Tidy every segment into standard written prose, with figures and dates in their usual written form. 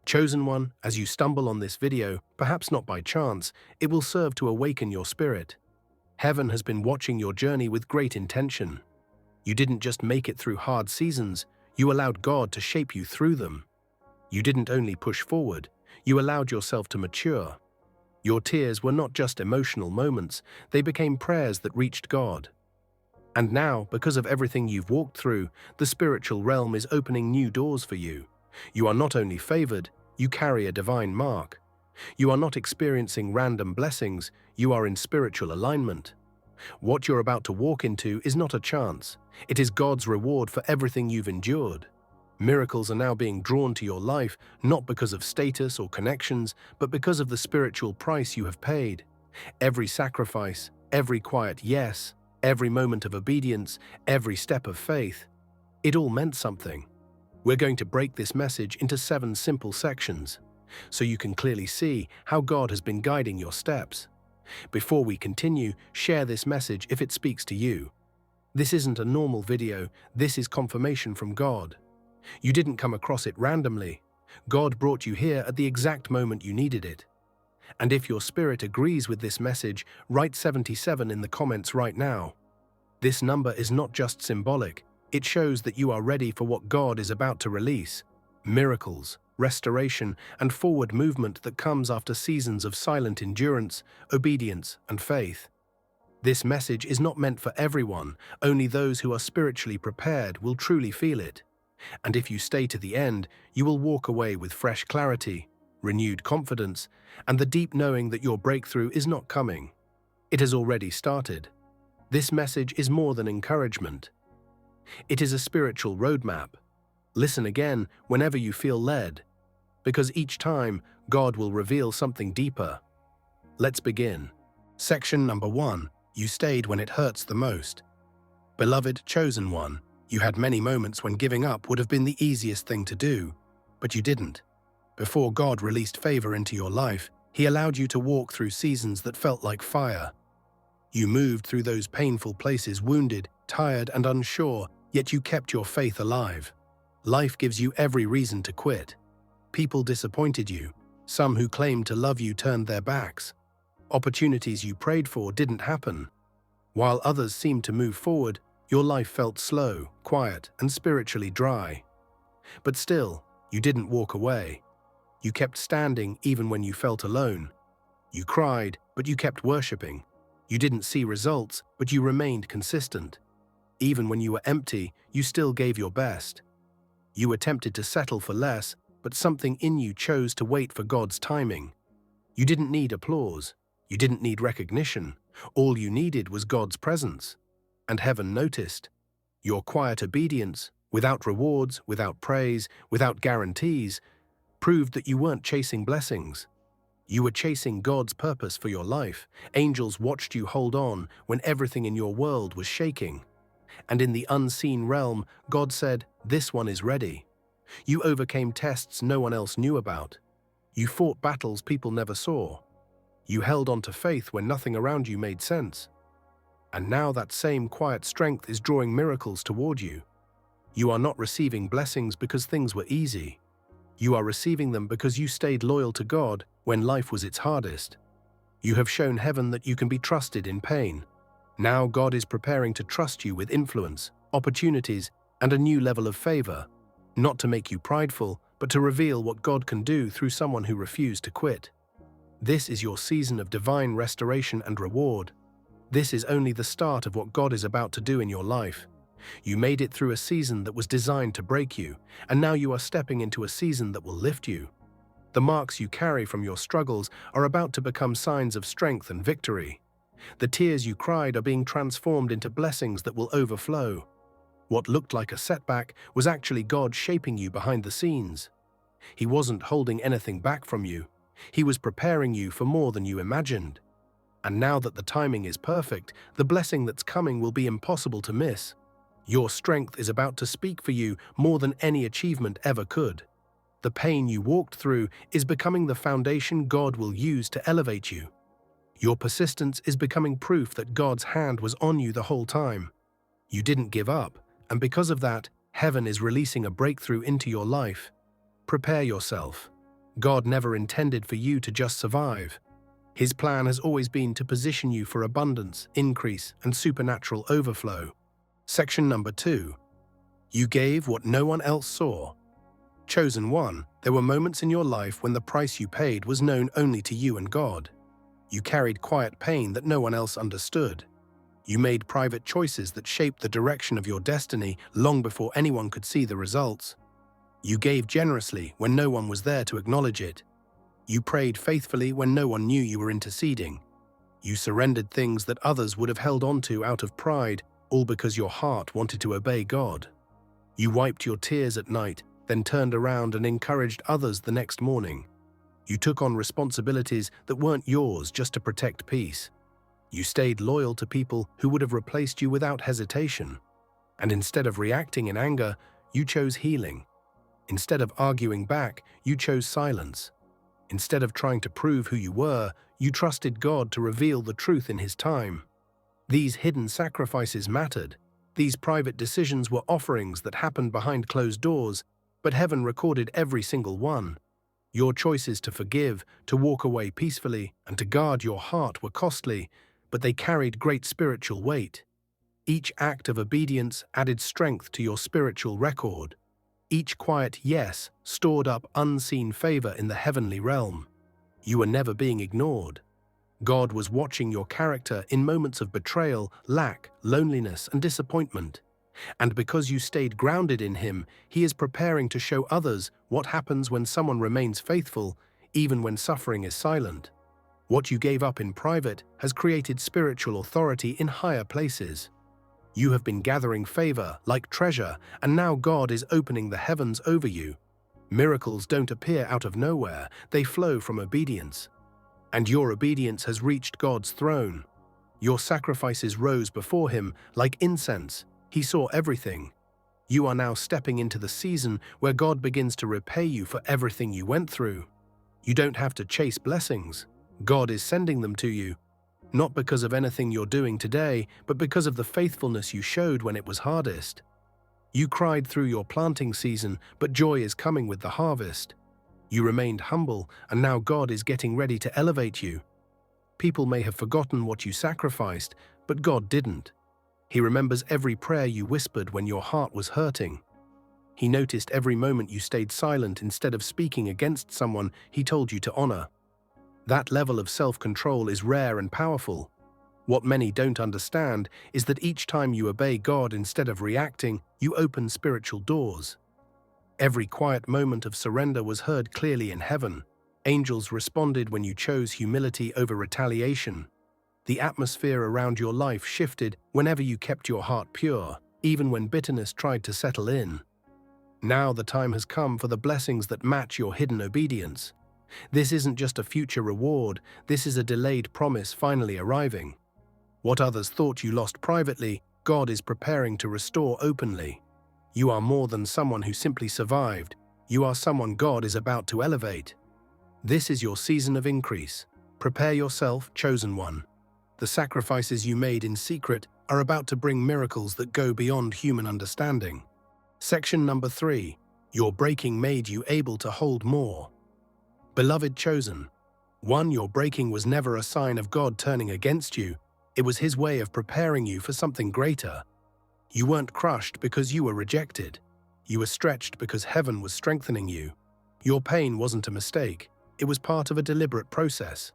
Chosen one, as you stumble on this video, perhaps not by chance, it will serve to awaken your spirit. Heaven has been watching your journey with great intention. You didn't just make it through hard seasons, you allowed God to shape you through them. You didn't only push forward, you allowed yourself to mature. Your tears were not just emotional moments, they became prayers that reached God. And now, because of everything you've walked through, the spiritual realm is opening new doors for you. You are not only favored, you carry a divine mark. You are not experiencing random blessings, you are in spiritual alignment. What you're about to walk into is not a chance. It is God's reward for everything you've endured. Miracles are now being drawn to your life, not because of status or connections, but because of the spiritual price you have paid. Every sacrifice, every quiet yes, every moment of obedience, every step of faith, it all meant something. We're going to break this message into 7 simple sections, so you can clearly see how God has been guiding your steps. Before we continue, share this message if it speaks to you. This isn't a normal video, this is confirmation from God. You didn't come across it randomly. God brought you here at the exact moment you needed it. And if your spirit agrees with this message, write 77 in the comments right now. This number is not just symbolic, it shows that you are ready for what God is about to release. Miracles, restoration, and forward movement that comes after seasons of silent endurance, obedience, and faith. This message is not meant for everyone, only those who are spiritually prepared will truly feel it. And if you stay to the end, you will walk away with fresh clarity, renewed confidence, and the deep knowing that your breakthrough is not coming. It has already started. This message is more than encouragement. It is a spiritual roadmap. Listen again whenever you feel led, because each time God will reveal something deeper. Let's begin. Section number 1. You stayed when it hurts the most. Beloved chosen one, you had many moments when giving up would have been the easiest thing to do, but you didn't. Before God released favor into your life, He allowed you to walk through seasons that felt like fire. You moved through those painful places wounded, tired, and unsure, yet you kept your faith alive. Life gives you every reason to quit. People disappointed you. Some who claimed to love you turned their backs. Opportunities you prayed for didn't happen. While others seemed to move forward, your life felt slow, quiet, and spiritually dry. But still, you didn't walk away. You kept standing even when you felt alone. You cried, but you kept worshiping. You didn't see results, but you remained consistent. Even when you were empty, you still gave your best. You attempted to settle for less, but something in you chose to wait for God's timing. You didn't need applause. You didn't need recognition. All you needed was God's presence. And heaven noticed. Your quiet obedience, without rewards, without praise, without guarantees, proved that you weren't chasing blessings. You were chasing God's purpose for your life. Angels watched you hold on when everything in your world was shaking. And in the unseen realm, God said, "This one is ready." You overcame tests no one else knew about. You fought battles people never saw. You held on to faith when nothing around you made sense. And now that same quiet strength is drawing miracles toward you. You are not receiving blessings because things were easy. You are receiving them because you stayed loyal to God when life was its hardest. You have shown heaven that you can be trusted in pain. Now God is preparing to trust you with influence, opportunities, and a new level of favor, not to make you prideful, but to reveal what God can do through someone who refused to quit. This is your season of divine restoration and reward. This is only the start of what God is about to do in your life. You made it through a season that was designed to break you, and now you are stepping into a season that will lift you. The marks you carry from your struggles are about to become signs of strength and victory. The tears you cried are being transformed into blessings that will overflow. What looked like a setback was actually God shaping you behind the scenes. He wasn't holding anything back from you. He was preparing you for more than you imagined. And now that the timing is perfect, the blessing that's coming will be impossible to miss. Your strength is about to speak for you more than any achievement ever could. The pain you walked through is becoming the foundation God will use to elevate you. Your persistence is becoming proof that God's hand was on you the whole time. You didn't give up, and because of that, heaven is releasing a breakthrough into your life. Prepare yourself. God never intended for you to just survive. His plan has always been to position you for abundance, increase, and supernatural overflow. Section number 2. You gave what no one else saw. Chosen one, there were moments in your life when the price you paid was known only to you and God. You carried quiet pain that no one else understood. You made private choices that shaped the direction of your destiny long before anyone could see the results. You gave generously when no one was there to acknowledge it. You prayed faithfully when no one knew you were interceding. You surrendered things that others would have held on to out of pride, all because your heart wanted to obey God. You wiped your tears at night, then turned around and encouraged others the next morning. You took on responsibilities that weren't yours just to protect peace. You stayed loyal to people who would have replaced you without hesitation. And instead of reacting in anger, you chose healing. Instead of arguing back, you chose silence. Instead of trying to prove who you were, you trusted God to reveal the truth in His time. These hidden sacrifices mattered. These private decisions were offerings that happened behind closed doors, but heaven recorded every single one. Your choices to forgive, to walk away peacefully, and to guard your heart were costly, but they carried great spiritual weight. Each act of obedience added strength to your spiritual record. Each quiet yes stored up unseen favor in the heavenly realm. You were never being ignored. God was watching your character in moments of betrayal, lack, loneliness, and disappointment. And because you stayed grounded in Him, He is preparing to show others what happens when someone remains faithful, even when suffering is silent. What you gave up in private has created spiritual authority in higher places. You have been gathering favor like treasure, and now God is opening the heavens over you. Miracles don't appear out of nowhere, they flow from obedience. And your obedience has reached God's throne. Your sacrifices rose before Him like incense. He saw everything. You are now stepping into the season where God begins to repay you for everything you went through. You don't have to chase blessings. God is sending them to you, not because of anything you're doing today, but because of the faithfulness you showed when it was hardest. You cried through your planting season, but joy is coming with the harvest. You remained humble, and now God is getting ready to elevate you. People may have forgotten what you sacrificed, but God didn't. He remembers every prayer you whispered when your heart was hurting. He noticed every moment you stayed silent instead of speaking against someone He told you to honor. That level of self-control is rare and powerful. What many don't understand is that each time you obey God instead of reacting, you open spiritual doors. Every quiet moment of surrender was heard clearly in heaven. Angels responded when you chose humility over retaliation. The atmosphere around your life shifted whenever you kept your heart pure, even when bitterness tried to settle in. Now the time has come for the blessings that match your hidden obedience. This isn't just a future reward, this is a delayed promise finally arriving. What others thought you lost privately, God is preparing to restore openly. You are more than someone who simply survived. You are someone God is about to elevate. This is your season of increase. Prepare yourself, chosen one. The sacrifices you made in secret are about to bring miracles that go beyond human understanding. Section number 3. Your breaking made you able to hold more. Beloved chosen, one, your breaking was never a sign of God turning against you. It was His way of preparing you for something greater. You weren't crushed because you were rejected. You were stretched because heaven was strengthening you. Your pain wasn't a mistake. It was part of a deliberate process.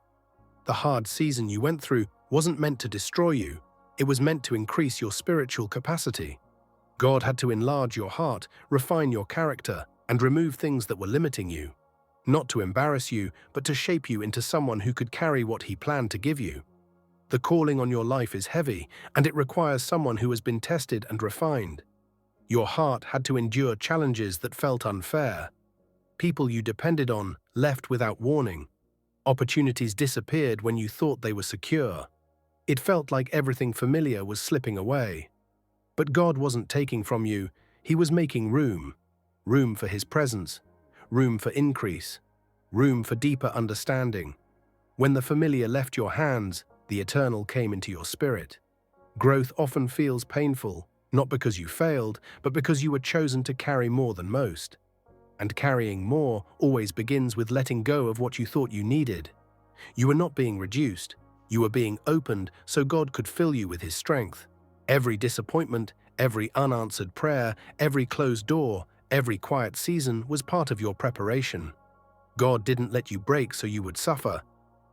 The hard season you went through wasn't meant to destroy you. It was meant to increase your spiritual capacity. God had to enlarge your heart, refine your character, and remove things that were limiting you. Not to embarrass you, but to shape you into someone who could carry what He planned to give you. The calling on your life is heavy, and it requires someone who has been tested and refined. Your heart had to endure challenges that felt unfair. People you depended on left without warning. Opportunities disappeared when you thought they were secure. It felt like everything familiar was slipping away. But God wasn't taking from you, He was making room. Room for His presence. Room for increase. Room for deeper understanding. When the familiar left your hands, the eternal came into your spirit. Growth often feels painful, not because you failed, but because you were chosen to carry more than most. And carrying more always begins with letting go of what you thought you needed. You were not being reduced. You were being opened so God could fill you with His strength. Every disappointment, every unanswered prayer, every closed door, every quiet season was part of your preparation. God didn't let you break so you would suffer.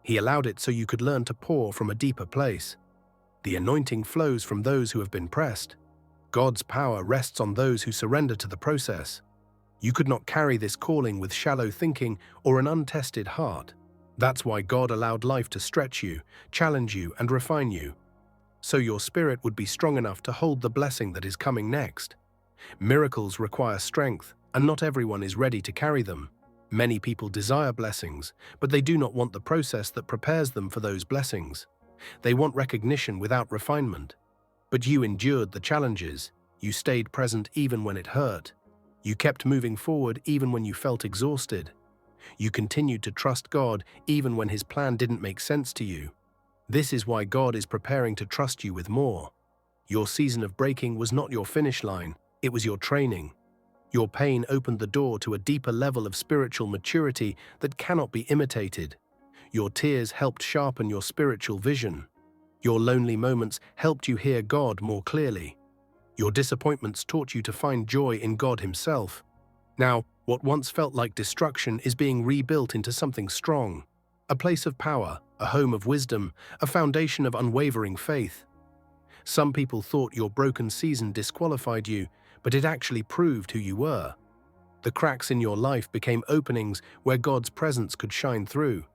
He allowed it so you could learn to pour from a deeper place. The anointing flows from those who have been pressed. God's power rests on those who surrender to the process. You could not carry this calling with shallow thinking or an untested heart. That's why God allowed life to stretch you, challenge you, and refine you, so your spirit would be strong enough to hold the blessing that is coming next. Miracles require strength, and not everyone is ready to carry them. Many people desire blessings, but they do not want the process that prepares them for those blessings. They want recognition without refinement. But you endured the challenges. You stayed present even when it hurt. You kept moving forward even when you felt exhausted. You continued to trust God even when His plan didn't make sense to you. This is why God is preparing to trust you with more. Your season of breaking was not your finish line, it was your training. Your pain opened the door to a deeper level of spiritual maturity that cannot be imitated. Your tears helped sharpen your spiritual vision. Your lonely moments helped you hear God more clearly. Your disappointments taught you to find joy in God Himself. Now, what once felt like destruction is being rebuilt into something strong. A place of power, a home of wisdom, a foundation of unwavering faith. Some people thought your broken season disqualified you, but it actually proved who you were. The cracks in your life became openings where God's presence could shine through.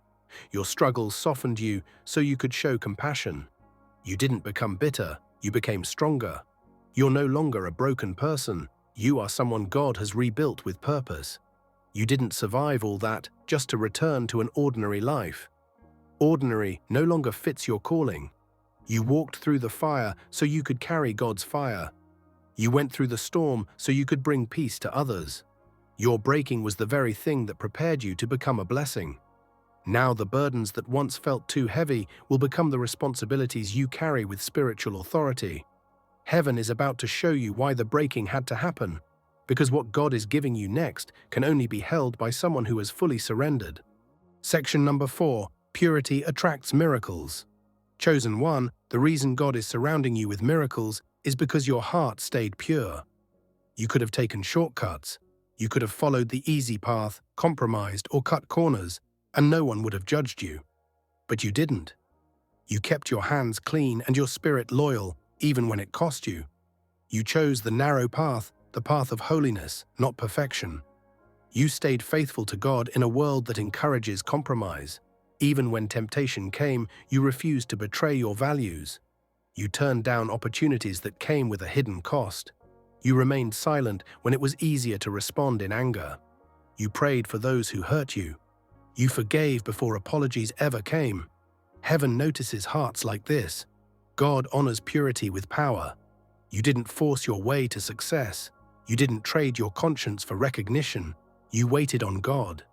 Your struggles softened you so you could show compassion. You didn't become bitter, you became stronger. You're no longer a broken person. You are someone God has rebuilt with purpose. You didn't survive all that just to return to an ordinary life. Ordinary no longer fits your calling. You walked through the fire so you could carry God's fire. You went through the storm so you could bring peace to others. Your breaking was the very thing that prepared you to become a blessing. Now the burdens that once felt too heavy will become the responsibilities you carry with spiritual authority. Heaven is about to show you why the breaking had to happen, because what God is giving you next can only be held by someone who has fully surrendered. Section number 4, Purity attracts miracles. Chosen one, the reason God is surrounding you with miracles is because your heart stayed pure. You could have taken shortcuts. You could have followed the easy path, compromised, or cut corners, and no one would have judged you. But you didn't. You kept your hands clean and your spirit loyal, even when it cost you. You chose the narrow path, the path of holiness, not perfection. You stayed faithful to God in a world that encourages compromise. Even when temptation came, you refused to betray your values. You turned down opportunities that came with a hidden cost. You remained silent when it was easier to respond in anger. You prayed for those who hurt you. You forgave before apologies ever came. Heaven notices hearts like this. God honors purity with power. You didn't force your way to success. You didn't trade your conscience for recognition. You waited on God.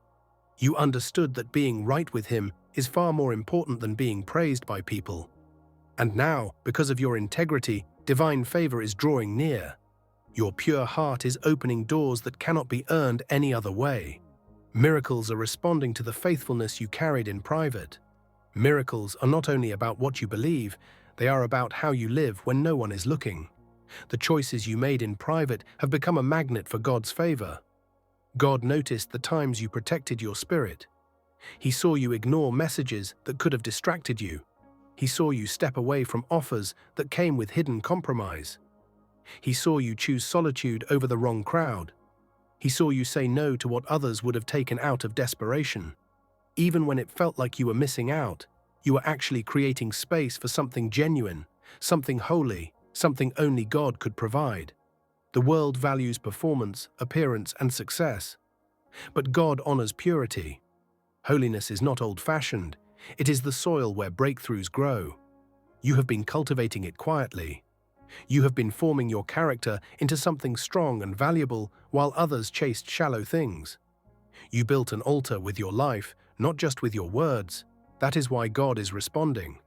You understood that being right with Him is far more important than being praised by people. And now, because of your integrity, divine favor is drawing near. Your pure heart is opening doors that cannot be earned any other way. Miracles are responding to the faithfulness you carried in private. Miracles are not only about what you believe, they are about how you live when no one is looking. The choices you made in private have become a magnet for God's favor. God noticed the times you protected your spirit. He saw you ignore messages that could have distracted you. He saw you step away from offers that came with hidden compromise. He saw you choose solitude over the wrong crowd. He saw you say no to what others would have taken out of desperation. Even when it felt like you were missing out, you were actually creating space for something genuine, something holy, something only God could provide. The world values performance, appearance, and success. But God honors purity. Holiness is not old-fashioned. It is the soil where breakthroughs grow. You have been cultivating it quietly. You have been forming your character into something strong and valuable while others chased shallow things. You built an altar with your life, not just with your words. That is why God is responding.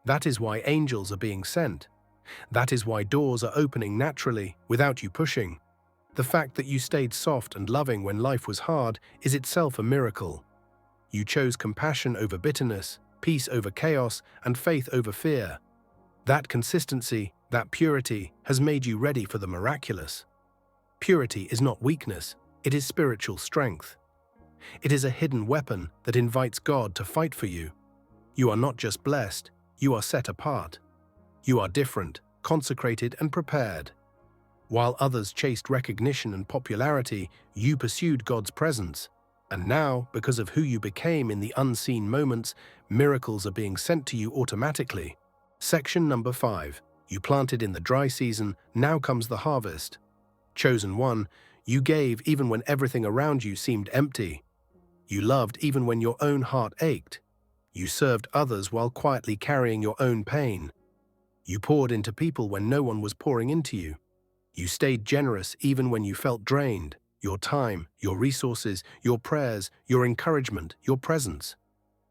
That is why angels are being sent. That is why doors are opening naturally without you pushing. The fact that you stayed soft and loving when life was hard is itself a miracle. You chose compassion over bitterness, peace over chaos, and faith over fear. That consistency, that purity, has made you ready for the miraculous. Purity is not weakness, it is spiritual strength. It is a hidden weapon that invites God to fight for you. You are not just blessed, you are set apart. You are different, consecrated, and prepared. While others chased recognition and popularity, you pursued God's presence. And now, because of who you became in the unseen moments, miracles are being sent to you automatically. Section number 5. You planted in the dry season, now comes the harvest. Chosen one, you gave even when everything around you seemed empty. You loved even when your own heart ached. You served others while quietly carrying your own pain. You poured into people when no one was pouring into you. You stayed generous even when you felt drained. Your time, your resources, your prayers, your encouragement, your presence.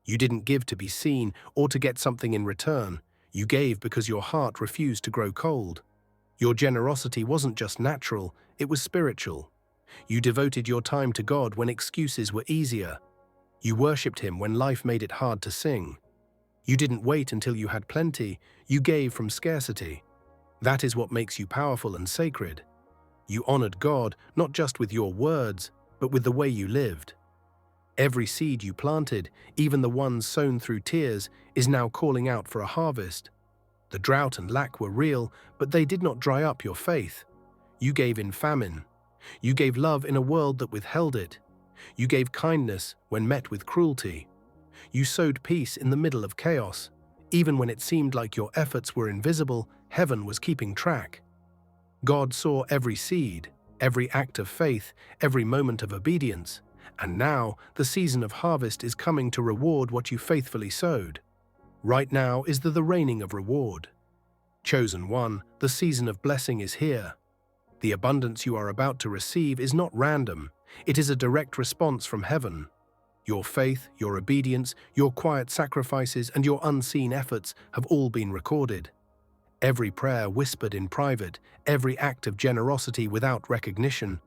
You didn't give to be seen or to get something in return. You gave because your heart refused to grow cold. Your generosity wasn't just natural, it was spiritual. You devoted your time to God when excuses were easier. You worshipped Him when life made it hard to sing. You didn't wait until you had plenty, you gave from scarcity. That is what makes you powerful and sacred. You honored God not just with your words, but with the way you lived. Every seed you planted, even the ones sown through tears, is now calling out for a harvest. The drought and lack were real, but they did not dry up your faith. You gave in famine. You gave love in a world that withheld it. You gave kindness when met with cruelty. You sowed peace in the middle of chaos. Even when it seemed like your efforts were invisible, heaven was keeping track. God saw every seed, every act of faith, every moment of obedience. And now, the season of harvest is coming to reward what you faithfully sowed. Right now is the raining of reward. Chosen one, the season of blessing is here. The abundance you are about to receive is not random. It is a direct response from heaven. Your faith, your obedience, your quiet sacrifices, and your unseen efforts have all been recorded. Every prayer whispered in private, every act of generosity without recognition,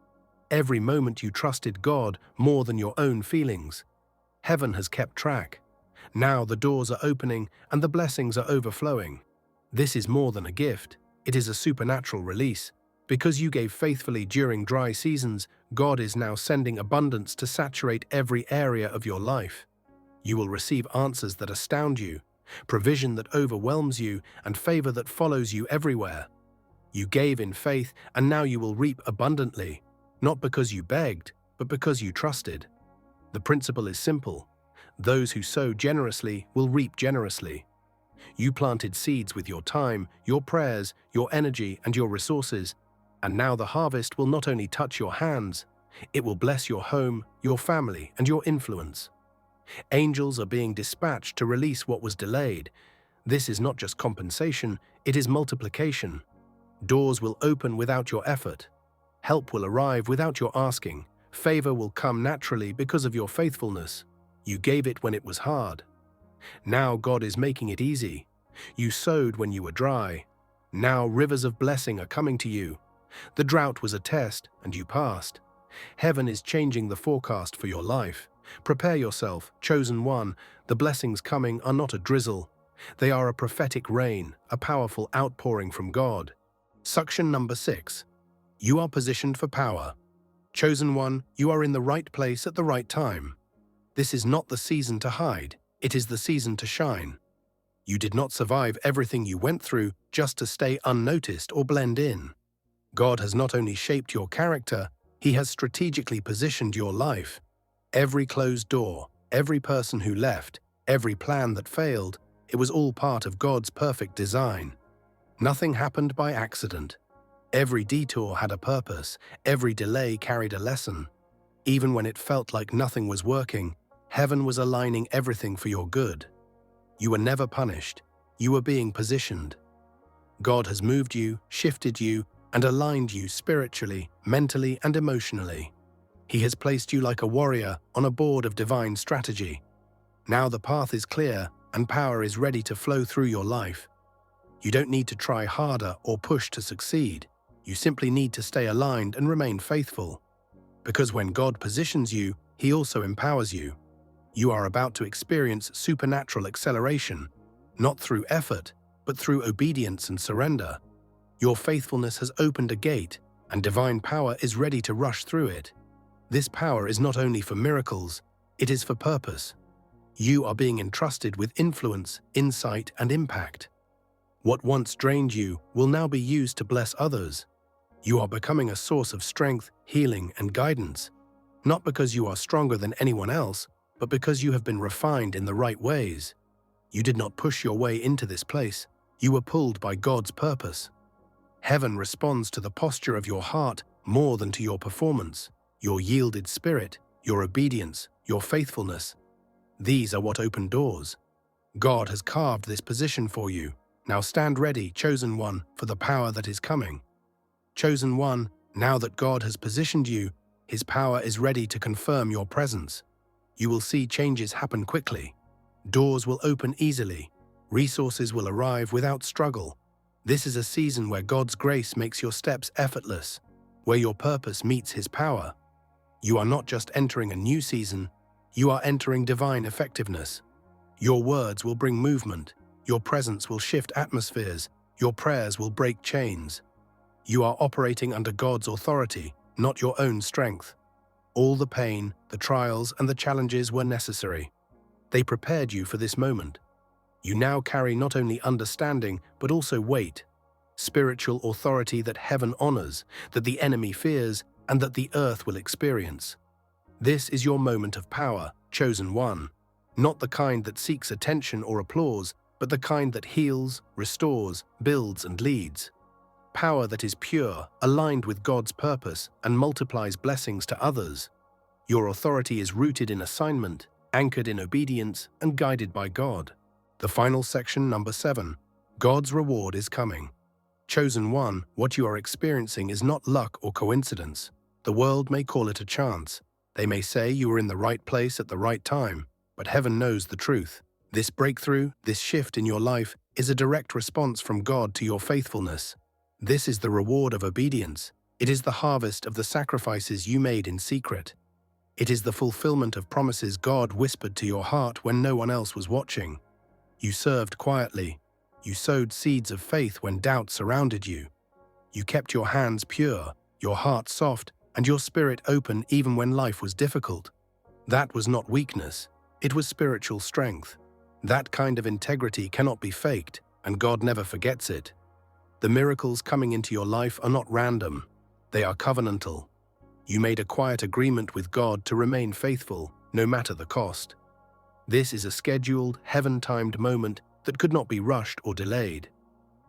every moment you trusted God more than your own feelings. Heaven has kept track. Now the doors are opening and the blessings are overflowing. This is more than a gift. It is a supernatural release. Because you gave faithfully during dry seasons, God is now sending abundance to saturate every area of your life. You will receive answers that astound you, provision that overwhelms you, and favor that follows you everywhere. You gave in faith, and now you will reap abundantly, not because you begged, but because you trusted. The principle is simple. Those who sow generously will reap generously. You planted seeds with your time, your prayers, your energy, and your resources, and now the harvest will not only touch your hands, it will bless your home, your family, and your influence. Angels are being dispatched to release what was delayed. This is not just compensation, it is multiplication. Doors will open without your effort. Help will arrive without your asking. Favor will come naturally because of your faithfulness. You gave it when it was hard. Now God is making it easy. You sowed when you were dry. Now rivers of blessing are coming to you. The drought was a test, and you passed. Heaven is changing the forecast for your life. Prepare yourself, chosen one. The blessings coming are not a drizzle. They are a prophetic rain, a powerful outpouring from God. Section number 6. You are positioned for power. Chosen one, you are in the right place at the right time. This is not the season to hide. It is the season to shine. You did not survive everything you went through just to stay unnoticed or blend in. God has not only shaped your character, He has strategically positioned your life. Every closed door, every person who left, every plan that failed, it was all part of God's perfect design. Nothing happened by accident. Every detour had a purpose, every delay carried a lesson. Even when it felt like nothing was working, heaven was aligning everything for your good. You were never punished, you were being positioned. God has moved you, shifted you, and aligned you spiritually, mentally, and emotionally. He has placed you like a warrior on a board of divine strategy. Now the path is clear and power is ready to flow through your life. You don't need to try harder or push to succeed. You simply need to stay aligned and remain faithful. Because when God positions you, He also empowers you. You are about to experience supernatural acceleration, not through effort, but through obedience and surrender. Your faithfulness has opened a gate, and divine power is ready to rush through it. This power is not only for miracles, it is for purpose. You are being entrusted with influence, insight, and impact. What once drained you will now be used to bless others. You are becoming a source of strength, healing, and guidance, not because you are stronger than anyone else, but because you have been refined in the right ways. You did not push your way into this place. You were pulled by God's purpose. Heaven responds to the posture of your heart more than to your performance, your yielded spirit, your obedience, your faithfulness. These are what open doors. God has carved this position for you. Now stand ready, chosen one, for the power that is coming. Chosen one, now that God has positioned you, His power is ready to confirm your presence. You will see changes happen quickly. Doors will open easily. Resources will arrive without struggle. This is a season where God's grace makes your steps effortless, where your purpose meets His power. You are not just entering a new season, you are entering divine effectiveness. Your words will bring movement, your presence will shift atmospheres, your prayers will break chains. You are operating under God's authority, not your own strength. All the pain, the trials, and the challenges were necessary. They prepared you for this moment. You now carry not only understanding, but also weight, spiritual authority that heaven honors, that the enemy fears, and that the earth will experience. This is your moment of power, chosen one, not the kind that seeks attention or applause, but the kind that heals, restores, builds, and leads. Power that is pure, aligned with God's purpose, and multiplies blessings to others. Your authority is rooted in assignment, anchored in obedience, and guided by God. The final section, number 7. God's reward is coming. Chosen one, what you are experiencing is not luck or coincidence. The world may call it a chance. They may say you were in the right place at the right time, but heaven knows the truth. This breakthrough, this shift in your life, is a direct response from God to your faithfulness. This is the reward of obedience. It is the harvest of the sacrifices you made in secret. It is the fulfillment of promises God whispered to your heart when no one else was watching. You served quietly. You sowed seeds of faith when doubt surrounded you. You kept your hands pure, your heart soft, and your spirit open even when life was difficult. That was not weakness. It was spiritual strength. That kind of integrity cannot be faked, and God never forgets it. The miracles coming into your life are not random. They are covenantal. You made a quiet agreement with God to remain faithful, no matter the cost. This is a scheduled, heaven-timed moment that could not be rushed or delayed.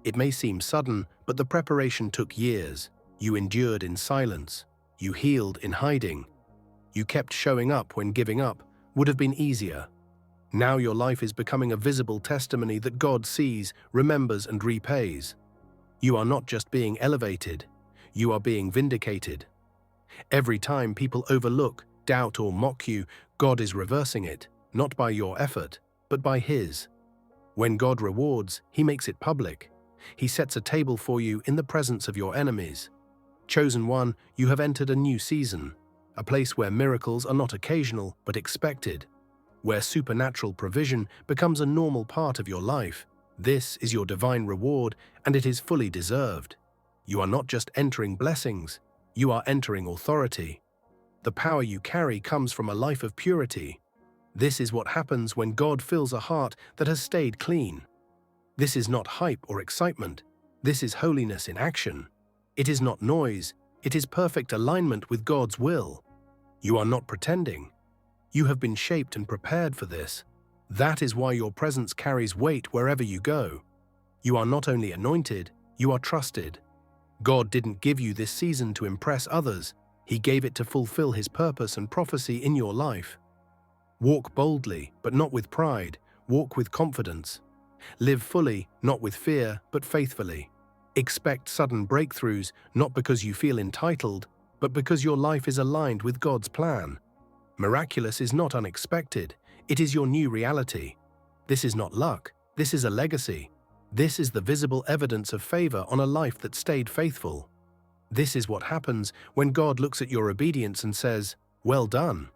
It may seem sudden, but the preparation took years. You endured in silence. You healed in hiding. You kept showing up when giving up would have been easier. Now your life is becoming a visible testimony that God sees, remembers, and repays. You are not just being elevated, you are being vindicated. Every time people overlook, doubt, or mock you, God is reversing it, not by your effort, but by His. When God rewards, He makes it public. He sets a table for you in the presence of your enemies. Chosen one, you have entered a new season, a place where miracles are not occasional but expected, where supernatural provision becomes a normal part of your life. This is your divine reward, and it is fully deserved. You are not just entering blessings, you are entering authority. The power you carry comes from a life of purity. This is what happens when God fills a heart that has stayed clean. This is not hype or excitement. This is holiness in action. It is not noise. It is perfect alignment with God's will. You are not pretending. You have been shaped and prepared for this. That is why your presence carries weight wherever you go. You are not only anointed, you are trusted. God didn't give you this season to impress others. He gave it to fulfill His purpose and prophecy in your life. Walk boldly, but not with pride. Walk with confidence. Live fully, not with fear, but faithfully. Expect sudden breakthroughs, not because you feel entitled, but because your life is aligned with God's plan. Miraculous is not unexpected. It is your new reality. This is not luck. This is a legacy. This is the visible evidence of favor on a life that stayed faithful. This is what happens when God looks at your obedience and says, "Well done."